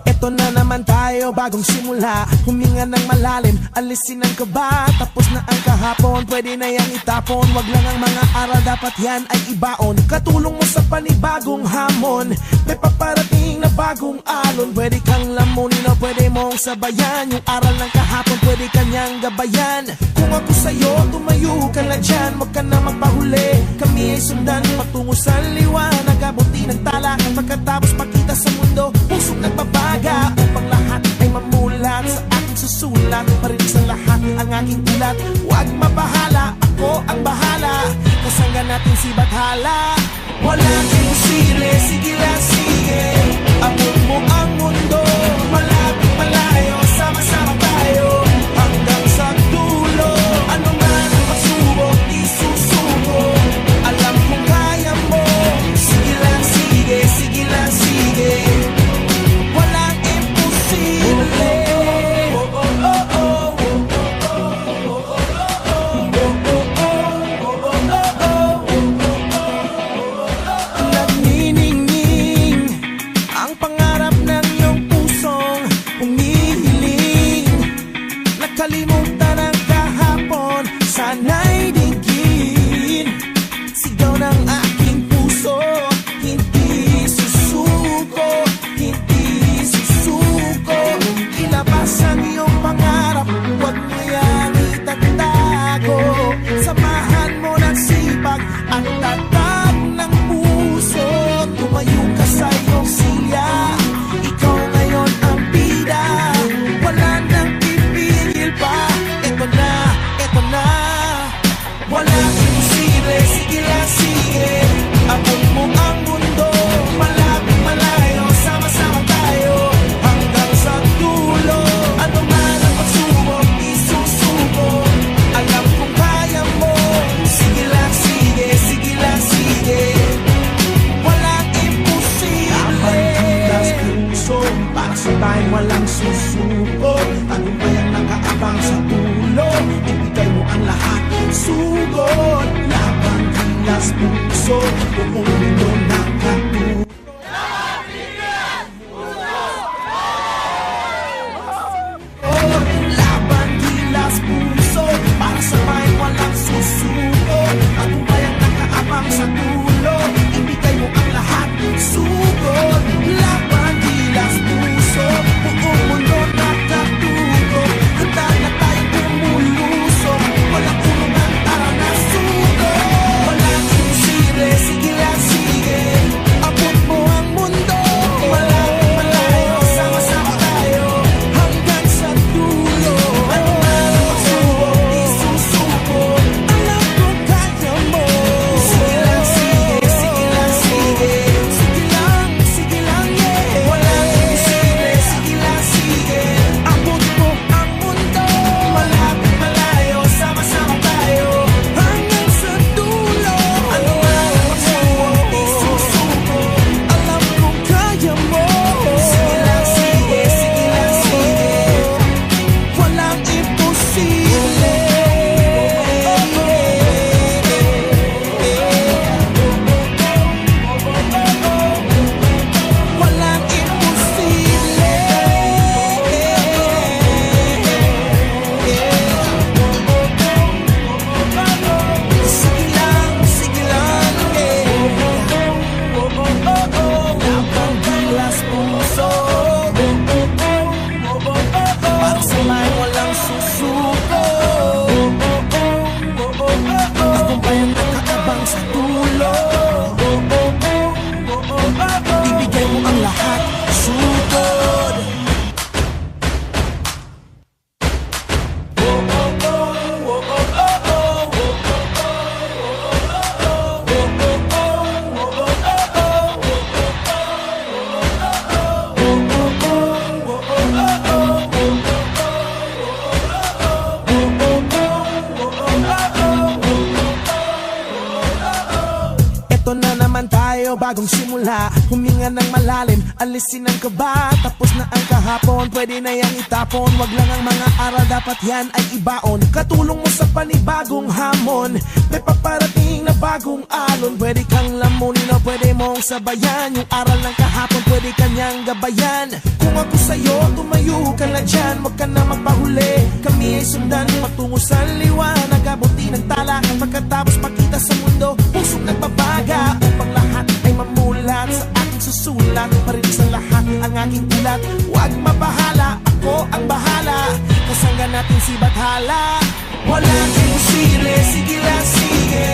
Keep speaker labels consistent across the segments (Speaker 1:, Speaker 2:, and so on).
Speaker 1: Eto na naman tayo, bagong simula. Huminga ng malalim, alisin ang kaba. Tapos na ang kahapon, pwede na yang itapon. Wag lang ang mga aral, dapat yan ay ibaon. Katulong mo sa panibagong hamon. May paparating na bagong alon. Pwede kang lamunin o pwede mong sabayan. Yung aral ng kahapon, pwede kanyang gabayan. Kung ako sa'yo, tumayo ka na dyan. Wag ka na magpahuli, kami ay sundan patungo sa liwanag. Abuti ng tala, pagkatapos pakita sa mundo. Pusong nagbabaga upang lahat ay mamulat. Sa aking susulat, parin sa lahat ang aking ulat. Huwag mabahala, ako ang bahala. Kasangga natin si Bathala. Walang imposible, sige lang sige. Abot mo ang mundo, malapit malayo. Sama-sama tayo hanggang sa dulo. Ano man ang pagsubok, di susuko. Alam kong kaya mo, sige lang sige, sige lang sige. Walang imposible. Nagniningning ang pangarap ng iyong pusong humihiling. Nakalimutan ang kahapon, sana'y dinggin. Sigaw ng aking puso, hindi susuko, hindi susuko. Ilabas ang iyong pangarap, huwag mo yang itatago. Samahan mo ng sipag at tatag ng puso. Tumayo ka sa iyong silya, ikaw ngayon ang bida. Wala nang pipigil pa, eto na, eto na. Walang imposible, sige lang sige. Abot mo ang mundo, malapit malayo. Sama-sama tayo hanggang sa dulo. Ano man ang pagsubok, di susuko. Alam kong kaya mo, sige lang sige, sige lang sige. Walang imposible. Ang puso, para sa tayo walang susuko. Tagumpay ang nakaabang sa dulo. Ibigay mo ang lahat, sugod. Labang gilas puso, buong mundo nakatulog. Laban gilas puso, para sa bayan walang susuko. Tagumpay ang nakaabang sa dulo. Ibigay mo ang lahat, sugod. Laban gilas puso, buong mundo nakatulog. Handa na tayong bumulusok, walang kulungan, tara na sugod. Walang imposible, sige lang tayo bagong simula. Huminga ng malalim, alisin ang kaba. Tapos na ang kahapon, pwede na yang itapon. Wag lang ang mga aral, dapat yan ay ibaon. Katulong mo sa panibagong hamon. May paparating na bagong alon. Pwede kang lamunin o pwede mong sabayan. Yung aral ng kahapon, pwede kanyang gabayan. Kung ako sa'yo, tumayo ka na dyan. Wag ka na magpahuli, kami ay sundan patungo sa liwanag. Abuti ng tala, pagkatapos makita sa mundo, pusong nagbabaga. Upang lahat ay mamulat sa aking susulat. Parin sa lahat ang aking ulat. Huwag mabahala, ako ang bahala. Kasangga natin si Bathala. Walang imposible, sige lang sige.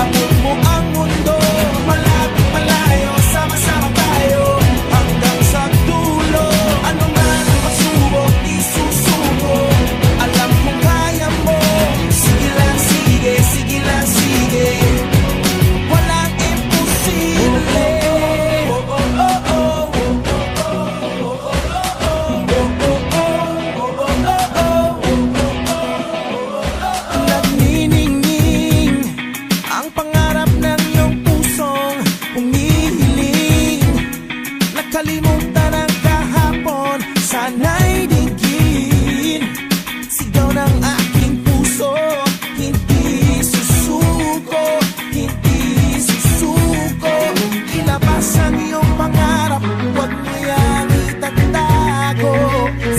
Speaker 1: Abot mo ang mundo, malapit malayo, sama-sama tayo hanggang sa dulo. Ano man ang pagsubok, di susuko. Alam kong kaya mo, sige lang sige, sige lang sige. Walang imposible. Nagniningning ang pangarap ng iyong pusong humihiling. Nakalimutan ang kahapon, sana'y digin. Sigaw ng aking puso, hindi susuko, hindi susuko. Ilabas ang iyong pangarap, huwag mo yang itatago.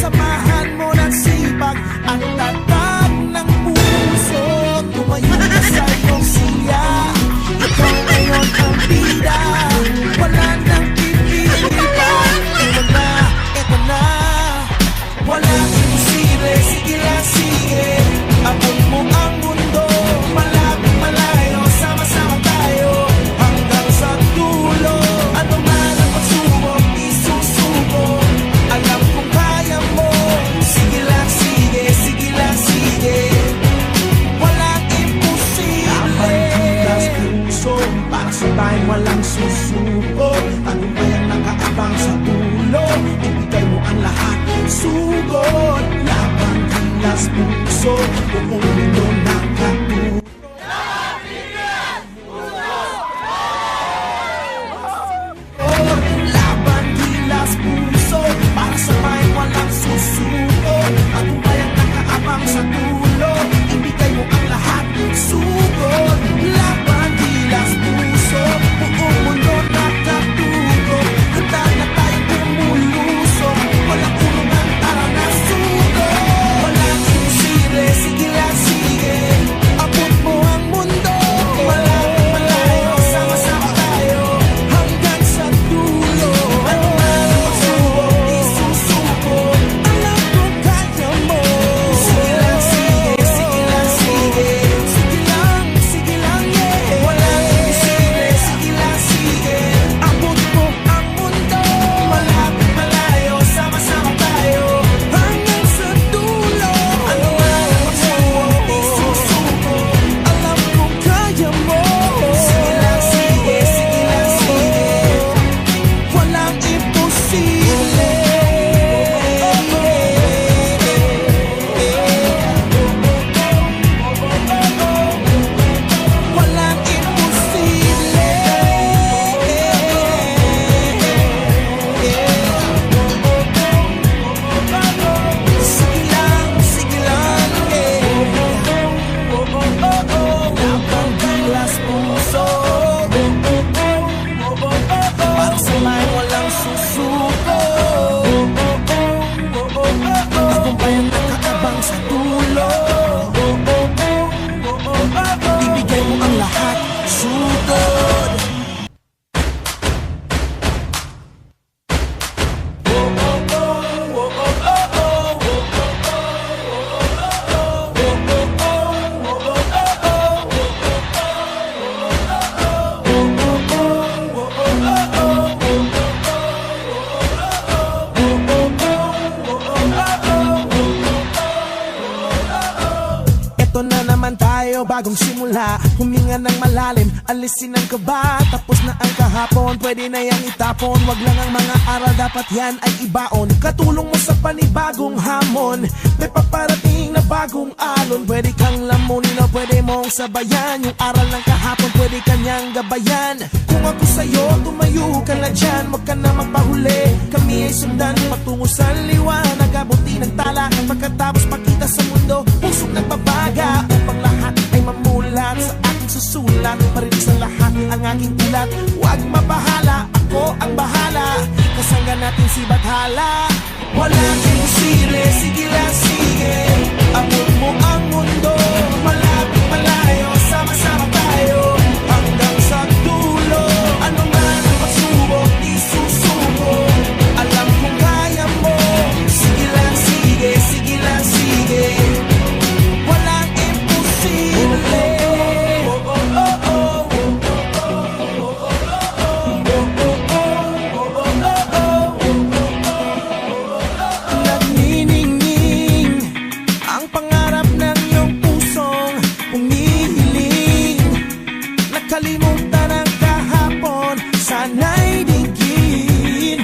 Speaker 1: Samahan mo ng sipag ang tatag ng puso. Tumayo ka sa iyong siya, ikaw ngayon ang bida. Wala nang pipili pa, iwan na, eto na. Walang imposible, sige lang sige. Abot mo ang mundo, malapit malayo, sama-sama tayo hanggang sa dulo. Ano man ang pagsubok, di susuko. Alam kong kaya mo, sige lang sige, sige lang sige. Walang imposible. Lapas puso, para sa tayo walang susuko. Tagumpay ang nakaabang sa ulo, ibigay mo ang lahat, sugod. Laban kilas puso, buong mundo nakatulog. Laban kilas puso, para sa tayo walang susuko. Tagumpay ang nakaabang sa dulo, ibigay mo ang lahat, sugod. Laban kilas puso, buong mundo nakatulog. Handa na tayong bumulusok, walang kulungan, tara na sugod. Walang imposible, sige lang sige. Eto na naman tayo, bagong simula. Huminga ng malalim, alisin ang kaba. Tapos na ang kahapon, pwede na yang itapon. Wag lang ang mga aral, dapat yan ay ibaon. Katulong mo sa panibagong hamon. May paparating na bagong alon. Pwede kang lamunin o pwede mong sabayan. Yung aral ng kahapon, pwede kanyang gabayan. Kung ako sa'yo, tumayo ka na dyan. Wag ka na magpahuli, kami ay sundan patungo sa liwanag. Abuti ng tala, pagkatapos pakita sa mundo. Pusong nagbabaga upang lahat ay mamulat. Sa aking susulat, marinig sa lahat ang aking ulat. Huwag mabahala, ako ang bahala. Kasangga natin si Bathala. Walang imposible, sige lang sige. Abot mo ang mundo, malapit malayo. Sama-sama tayo hanggang sa dulo. Ano man ang pagsubok, di susuko. Alam kong kaya mo, sige lang sige, sige lang sige. Walang imposible. Nagniningning ang pangarap ng iyong pusong humihiling. Nakalimutan ang kahapon, sana'y digin.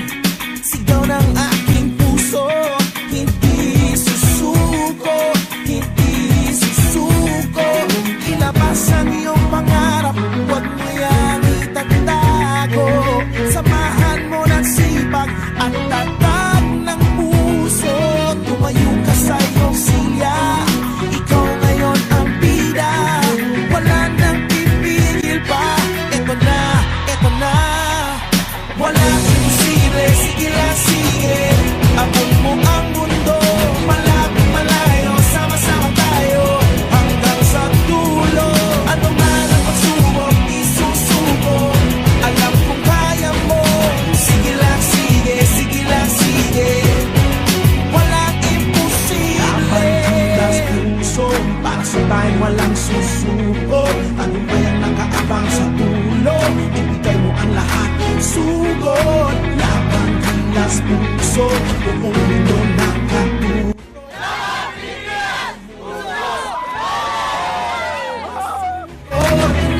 Speaker 1: Sigaw ng aking puso, hindi susuko, hindi susuko. Ilabas ang iyong pangarap, huwag mo yan itatago. Samahan mo ng sipag at tatag ng puso. Tumayo ka sa iyong silya, ikaw ngayon ang bida. Wala nang pipigil pa, eto na, eto na. Walang imposible, sige lang sige. Abot mo ang mundo, malapit malayo. Sama-sama tayo hanggang sa dulo. Ano man ang pagsubok, di susuko. Alam kong kaya mo, sige lang sige, sige lang sige. Walang imposible. Ang puso, para sa tayo walang susuko. Tagumpay ang nakaabang sa dulo. Ibigay mo ang lahat, sugod. Labang gilas puso, buong mundo nakatulog.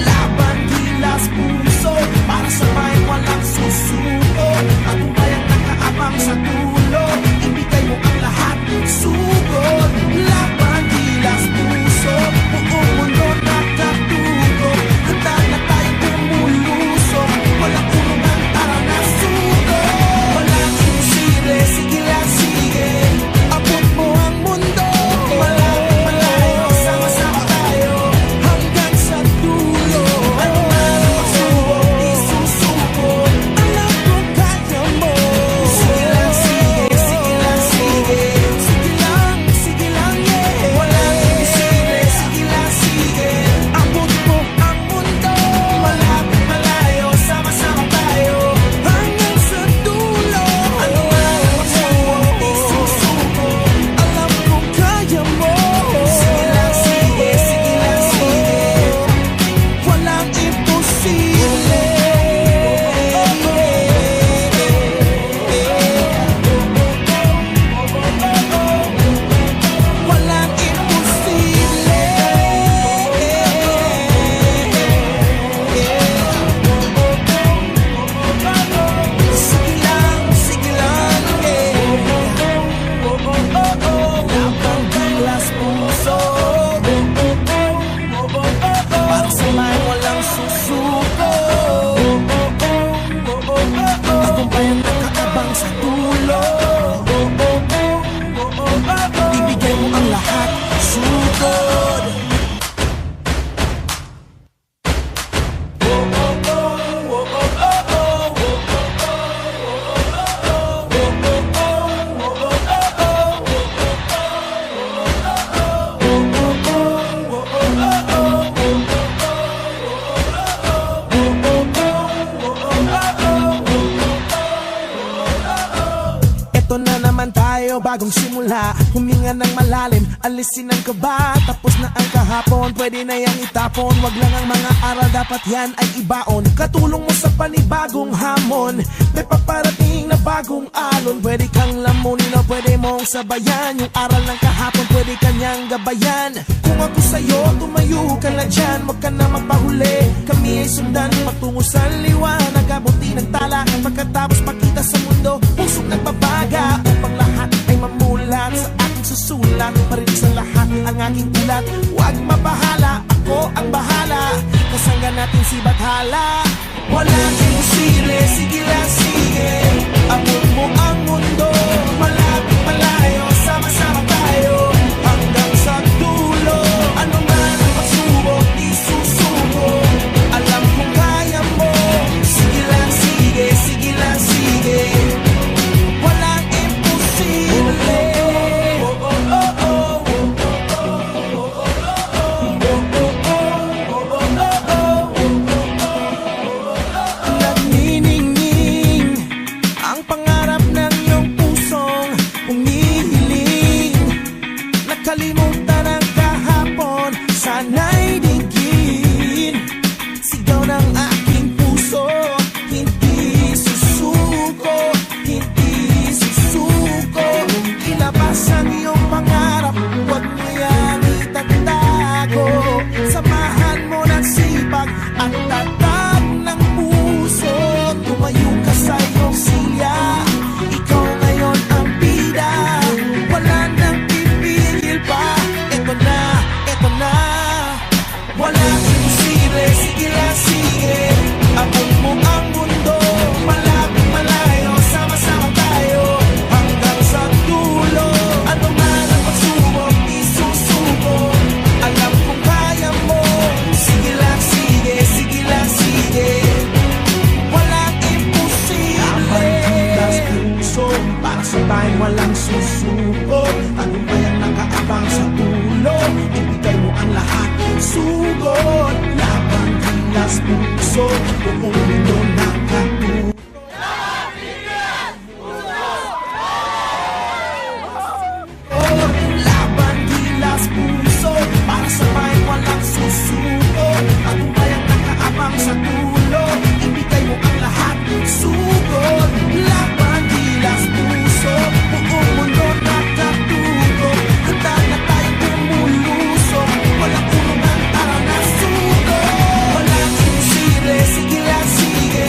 Speaker 1: Laban gilas puso, para sa bayan walang susuko. Tagumpay ang nakaabang sa dulo. Ibigay mo ang lahat, sugod. Laban gilas puso, buong mundo nakatulog. Handa na tayong bumulusok, walang kulungan, tara na sugod. Walang imposible, sige lang sige. Abot mo ang mundo, malapit malayo. Sama-sama tayo hanggang sa dulo. Ano man ang pagsubok, di susuko. Alam kong kaya mo, sige lang sige, sige lang sige. Sige lang, yeah. Walang imposible, sige lang sige. Abot mo ang mundo, malapit malayo. Sama-sama tayo hanggang sa dulo. Ano man ang pagsubok, di susuko. Alam kong kaya mo, sige lang sige, sige lang sige. Walang imposible. Walang imposible. Sige lang, yeah. Labang gilas puso, para sa may walang susuko. Tagumpay ang nakaabang sa dulo. Ibigay mo ang lahat, sugod. Eto na naman tayo, bagong simula. huminga ng malalim, alisin ang kaba. Tapos na ang kahapon, pwede na yang itapon. Wag lang ang mga aral, dapat yan ay ibaon. Katulong mo sa panibagong hamon, may paparating na bagong alon. Pwede kang lamunin o pwede mong sabayan. Yung aral ng kahapon, pwede kanyang gabayan. Kung ako sa'yo, tumayo ka na dyan. Huwag ka na magpahuli, kami ay sundan patungo sa liwanag. Abuti ng tala, pagkatapos pakita sa mundo, pusong nagbabaga upang lahat ay mamulat. Sa aking susulat, parin sa lahat ang aking ulat. Huwag mabahala, ako ang bahala. Kasangga natin si Bathala. Walang imposible, sige lang sige. Abot mo ang mundo, malapit malayo, sama-sama tayo hanggang sa dulo. Ano man ang pagsubok, di susuko. Alam kong kaya mo, sige lang sige, sige lang sige. Walang imposible. Nagniningning ang pangarap ng iyong pusong umihiling. Nakalimutan ang kahapon, sana'y dinggin. Sigaw ng aking puso, hindi susuko, hindi susuko. Ilabas ang iyong pangarap, huwag mo yang itatago. Samahan mo ng sipag at tatag ng puso. Tumayo ka sa iyong silya, ikaw ngayon ang bida. Wala nang pipigil pa, eto na, eto na. Walang imposible, sige lang sige. Abot mo ang mundo, malapit malayo, sama-sama tayo hanggang sa dulo. Ano man ang pagsubok, di susuko. Alam kong kaya mo, sige lang sige, sige lang sige. Walang imposible. Ang puso, para sa tayo walang susuko. Ano ba yung nakaabang sa dulo? Ibigay mo ang lahat, sugod. Labang gilas puso, buong mundo nakatulog. Laban gilas puso, para sa bayan walang susuko. Ano ba yung nakaabang sa dulo? Ibigay mo ang lahat, sugod. Laban gilas puso, buong mundo nakatulog. Handa na tayong bumulusok, walang kulungan, tara na sugod. Walang imposible, sige lang sige.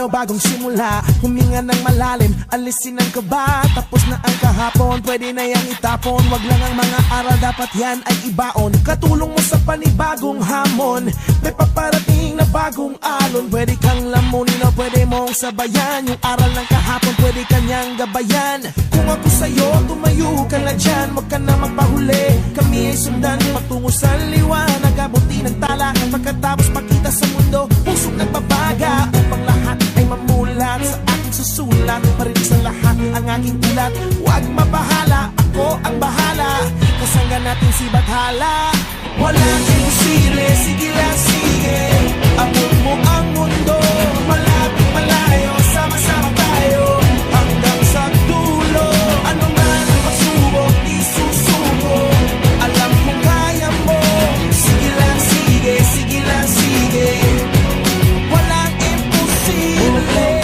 Speaker 1: tayo bagong simula. Huminga ng malalim, alisin ang kaba. Tapos na ang kahapon, pwede na yang itapon. Wag lang ang mga aral, dapat yan ay ibaon. Katulong mo sa panibagong hamon. May paparating na bagong alon. Pwede kang lamunin o pwede mong sabayan. Yung aral ng kahapon, pwede kanyang gabayan. Kung ako sa'yo, tumayo ka na dyan. Wag ka na magpahuli, kami ay sundan patungo sa liwanag. Abuti ng tala, pagkatapos pakita sa mundo pusong nagbabaga, upang lahat ay mamulat sa aking susulat. Marinig sa lahat ang aking ulat. Huwag mabahala, ako ang bahala. Kasangga natin si Bathala. Walang imposible, sige lang sige. Abot mo ang mundo, malapit malayo, sama-sama tayo hanggang sa dulo. Ano man ang pagsubok, di susuko. Alam kong kaya mo, sige lang sige, sige lang sige. Walang imposible.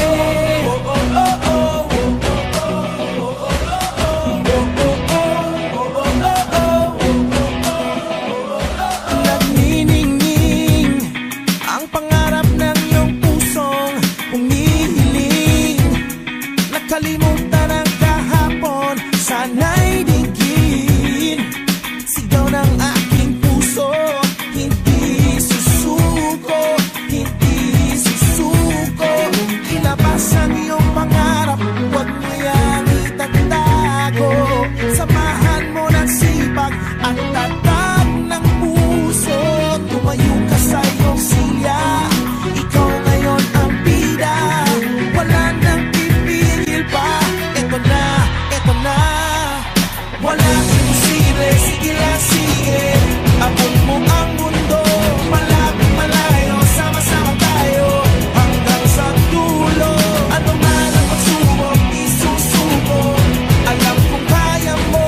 Speaker 1: Nagniningning ang pangarap ng iyong pusong humihiling. Nakalimutan ang kahapon, sana'y digin. Sigaw ng aking puso, hindi susuko, hindi susuko. Ilabas ang iyong pangarap, huwag mo yan itatago. Samahan mo ng sipag ang tatag ng puso. Tumayo ka sa iyong silya, ikaw ngayon ang bida. Wala nang pipigil pa, eto na, eto na. Walang imposible, sige lang sige. Abot mo ang mundo, malapit malayo, sama-sama tayo hanggang sa dulo. Ano man ang pagsubok, di susuko. Alam kong kaya mo,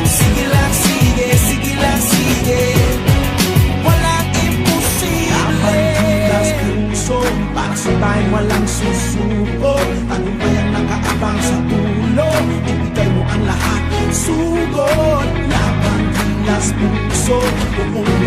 Speaker 1: sige lang sige, sige lang sige. Walang imposible. Ang puso, para sa tayo walang susuko. Tagumpay ang nakaabang sa dulo, ibigay mo ang lahat, sugod. Laban, kilas, puso, buong